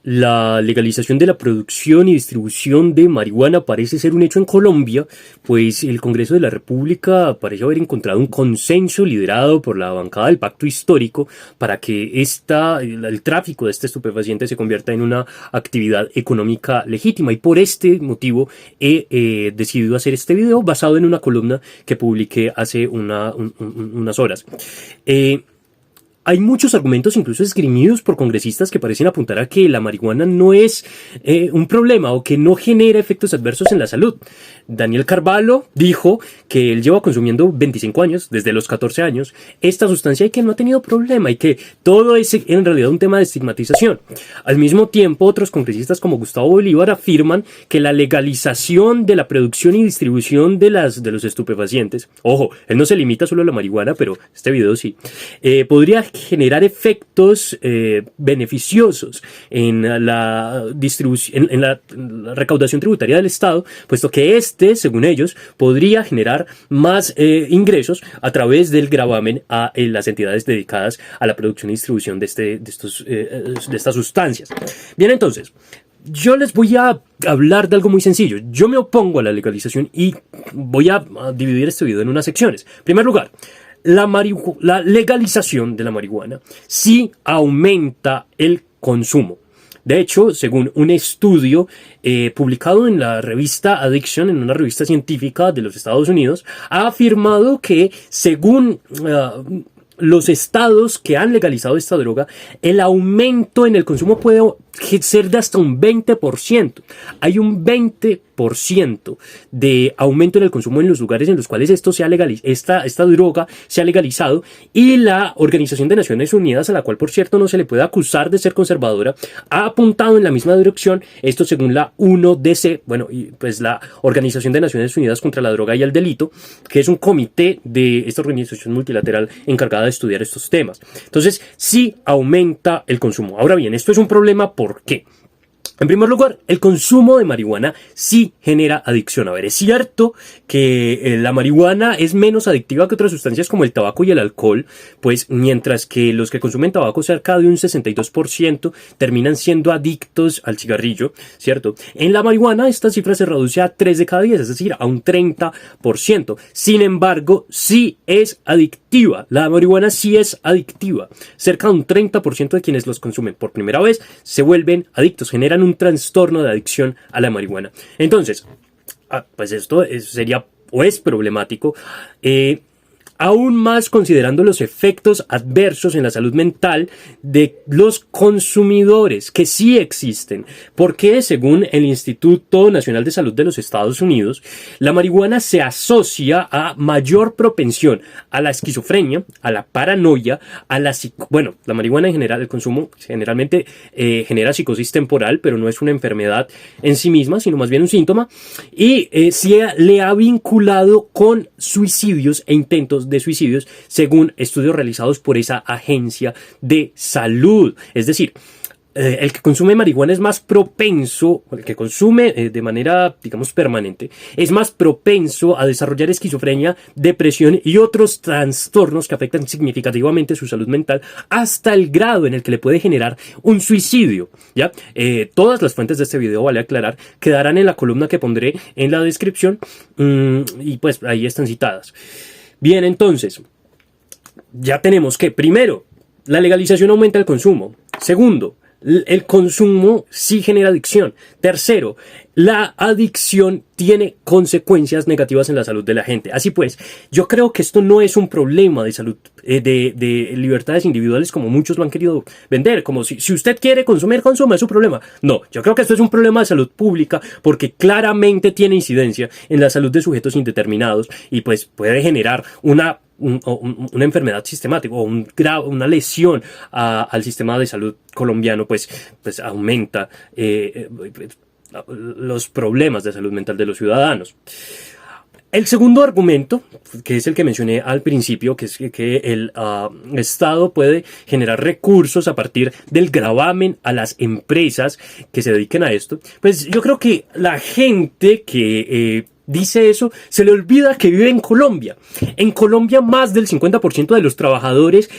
la legalización de la producción y distribución de marihuana parece ser un hecho en Colombia, pues el Congreso de la República parece haber encontrado un consenso liderado por la bancada del Pacto Histórico para que el tráfico de este estupefaciente se convierta en una actividad económica legítima, y por este motivo he decidido hacer este video basado en una columna que publiqué hace unas horas. Hay muchos argumentos, incluso esgrimidos por congresistas, que parecen apuntar a que la marihuana no es un problema o que no genera efectos adversos en la salud. Daniel Carvalho dijo que él lleva consumiendo 25 años, desde los 14 años, esta sustancia, y que no ha tenido problema, y que todo es en realidad un tema de estigmatización. Al mismo tiempo, otros congresistas como Gustavo Bolívar afirman que la legalización de la producción y distribución de los estupefacientes, ojo, él no se limita solo a la marihuana, pero este video sí, podría generar efectos beneficiosos en la distribución, en la recaudación tributaria del Estado, puesto que según ellos, podría generar más ingresos a través del gravamen a las entidades dedicadas a la producción y distribución de estas sustancias. Bien, entonces, yo les voy a hablar de algo muy sencillo. Yo me opongo a la legalización y voy a dividir este video en unas secciones. En primer lugar, la legalización de la marihuana sí aumenta el consumo. De hecho, según un estudio publicado en la revista Addiction, en una revista científica de los Estados Unidos, ha afirmado que según los estados que han legalizado esta droga, el aumento en el consumo puede ser de hasta un 20%. Hay un 20% de aumento en el consumo en los lugares en los cuales esta droga se ha legalizado, y la Organización de Naciones Unidas, a la cual por cierto no se le puede acusar de ser conservadora, ha apuntado en la misma dirección. Esto según la UNODC, y pues la Organización de Naciones Unidas contra la Droga y el Delito, que es un comité de esta organización multilateral encargada de estudiar estos temas. Entonces sí aumenta el consumo. Ahora bien, esto es un problema. ¿Por qué? En primer lugar, el consumo de marihuana sí genera adicción. A ver, es cierto que la marihuana es menos adictiva que otras sustancias como el tabaco y el alcohol, pues mientras que los que consumen tabaco, cerca de un 62%, terminan siendo adictos al cigarrillo, ¿cierto? En la marihuana esta cifra se reduce a 3 de cada 10, es decir, a un 30%. Sin embargo, sí es adictiva. La marihuana sí es adictiva. Cerca de un 30% de quienes los consumen por primera vez se vuelven adictos, generan un trastorno de adicción a la marihuana. Entonces, pues esto sería o es problemático, aún más considerando los efectos adversos en la salud mental de los consumidores, que sí existen, porque según el Instituto Nacional de Salud de los Estados Unidos, la marihuana se asocia a mayor propensión a la esquizofrenia, a la paranoia, la marihuana en general, el consumo generalmente genera psicosis temporal, pero no es una enfermedad en sí misma, sino más bien un síntoma, y le ha vinculado con suicidios e intentos de suicidios, según estudios realizados por esa agencia de salud. Es decir, el que consume marihuana es más propenso, el que consume de manera, digamos, permanente, es más propenso a desarrollar esquizofrenia, depresión y otros trastornos que afectan significativamente su salud mental, hasta el grado en el que le puede generar un suicidio, ¿ya? Todas las fuentes de este video, vale aclarar, quedarán en la columna que pondré en la descripción, y pues ahí están citadas. Bien, entonces, ya tenemos que, primero, la legalización aumenta el consumo. Segundo, el consumo sí genera adicción. Tercero, la adicción tiene consecuencias negativas en la salud de la gente. Así pues, yo creo que esto no es un problema de salud, de libertades individuales como muchos lo han querido vender, como si usted quiere consumir, consuma, es su problema. No, yo creo que esto es un problema de salud pública, porque claramente tiene incidencia en la salud de sujetos indeterminados y pues puede generar una enfermedad sistemática o una lesión al sistema de salud colombiano, pues aumenta los problemas de salud mental de los ciudadanos. El segundo argumento, que es el que mencioné al principio, que es que el Estado puede generar recursos a partir del gravamen a las empresas que se dediquen a esto, pues yo creo que la gente que dice eso se le olvida que vive en Colombia. En Colombia más del 50% de los trabajadores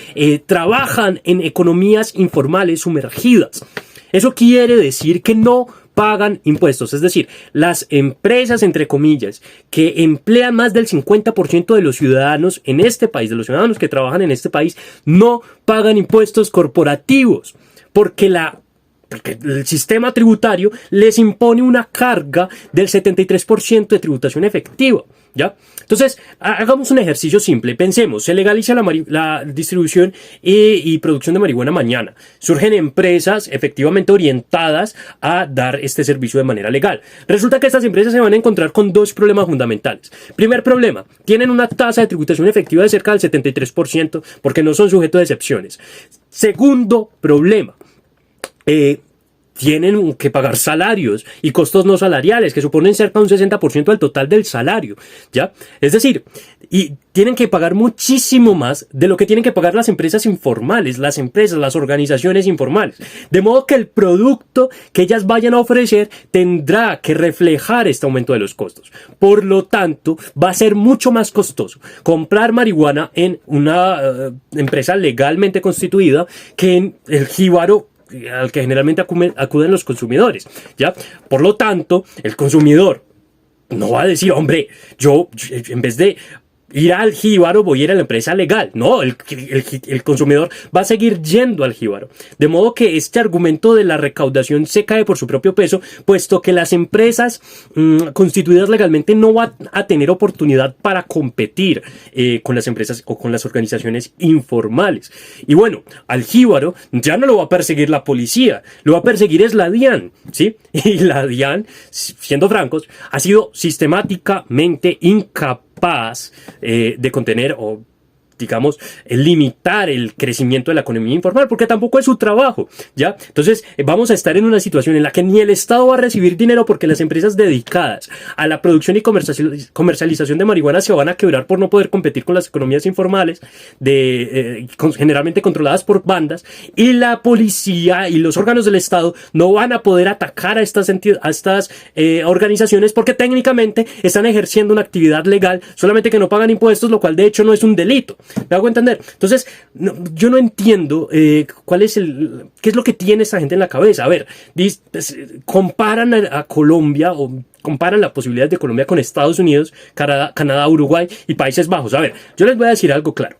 trabajan en economías informales sumergidas. Eso quiere decir que no pagan impuestos, es decir, las empresas, entre comillas, que emplean más del 50% de los ciudadanos en este país, de los ciudadanos que trabajan en este país, no pagan impuestos corporativos, porque el sistema tributario les impone una carga del 73% de tributación efectiva, ¿ya? Entonces, hagamos un ejercicio simple. Pensemos, se legaliza la distribución y producción de marihuana mañana. Surgen empresas efectivamente orientadas a dar este servicio de manera legal. Resulta que estas empresas se van a encontrar con dos problemas fundamentales. Primer problema, tienen una tasa de tributación efectiva de cerca del 73% porque no son sujetos de excepciones. Segundo problema, tienen que pagar salarios y costos no salariales que suponen cerca de un 60% del total del salario, ¿ya? Es decir, y tienen que pagar muchísimo más de lo que tienen que pagar las empresas informales, las organizaciones informales. De modo que el producto que ellas vayan a ofrecer tendrá que reflejar este aumento de los costos. Por lo tanto, va a ser mucho más costoso comprar marihuana en una empresa legalmente constituida que en el jíbaro al que generalmente acuden los consumidores, ¿ya? Por lo tanto, el consumidor no va a decir, hombre, yo en vez de ir al jíbaro voy a ir a la empresa legal. No, el consumidor va a seguir yendo al jíbaro. De modo que este argumento de la recaudación se cae por su propio peso, puesto que las empresas constituidas legalmente no van a tener oportunidad para competir con las empresas o con las organizaciones informales. Y bueno, al jíbaro ya no lo va a perseguir la policía, lo va a perseguir es la DIAN, ¿sí? Y la DIAN, siendo francos, ha sido sistemáticamente incapaz de contener o, digamos, limitar el crecimiento de la economía informal, porque tampoco es su trabajo, ¿ya? Entonces, vamos a estar en una situación en la que ni el Estado va a recibir dinero porque las empresas dedicadas a la producción y comercialización de marihuana se van a quebrar por no poder competir con las economías informales, generalmente controladas por bandas, y la policía y los órganos del Estado no van a poder atacar a estas organizaciones porque técnicamente están ejerciendo una actividad legal, solamente que no pagan impuestos, lo cual de hecho no es un delito. ¿Me hago entender? Entonces, yo no entiendo qué es lo que tiene esta gente en la cabeza. A ver, comparan a Colombia o comparan la posibilidad de Colombia con Estados Unidos, Canadá, Uruguay y Países Bajos. A ver, yo les voy a decir algo claro.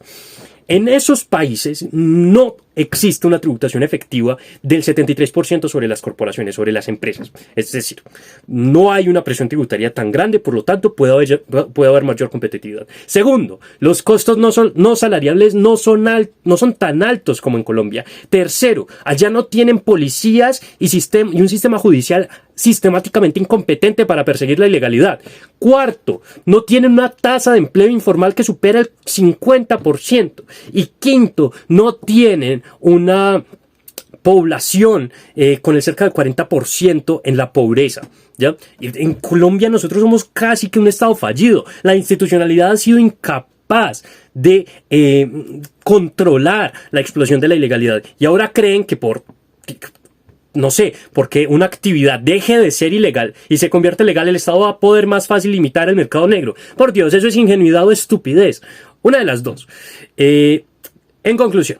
En esos países no existe una tributación efectiva del 73% sobre las corporaciones, sobre las empresas. Es decir, no hay una presión tributaria tan grande, por lo tanto puede haber mayor competitividad. Segundo, los costos no salariales no son tan altos como en Colombia. Tercero, allá no tienen policías y un sistema judicial sistemáticamente incompetente para perseguir la ilegalidad. Cuarto, no tienen una tasa de empleo informal que supera el 50%. Y quinto, no tienen una población con el cerca del 40% en la pobreza, ¿ya? En Colombia nosotros somos casi que un estado fallido. La institucionalidad ha sido incapaz de controlar la explosión de la ilegalidad. Y ahora creen que no sé, porque una actividad deje de ser ilegal y se convierte legal, el Estado va a poder más fácil limitar el mercado negro. Por Dios, eso es ingenuidad o estupidez. Una de las dos. En conclusión,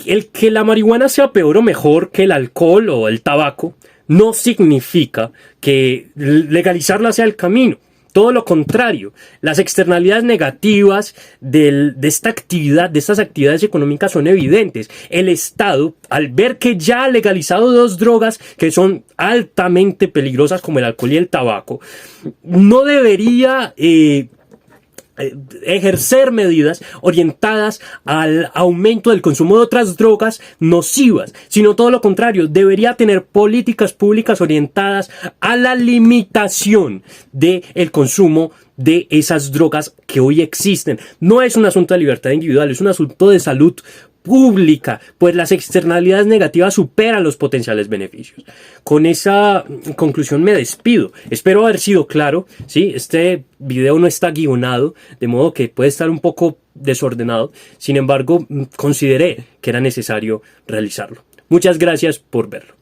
el que la marihuana sea peor o mejor que el alcohol o el tabaco no significa que legalizarla sea el camino. Todo lo contrario, las externalidades negativas de estas actividades económicas son evidentes. El Estado, al ver que ya ha legalizado dos drogas que son altamente peligrosas como el alcohol y el tabaco, no debería ejercer medidas orientadas al aumento del consumo de otras drogas nocivas, sino todo lo contrario, debería tener políticas públicas orientadas a la limitación del consumo de esas drogas que hoy existen. No es un asunto de libertad individual, es un asunto de salud pública, pues las externalidades negativas superan los potenciales beneficios. Con esa conclusión me despido. Espero haber sido claro, ¿sí? Este video no está guionado, de modo que puede estar un poco desordenado. Sin embargo, consideré que era necesario realizarlo. Muchas gracias por verlo.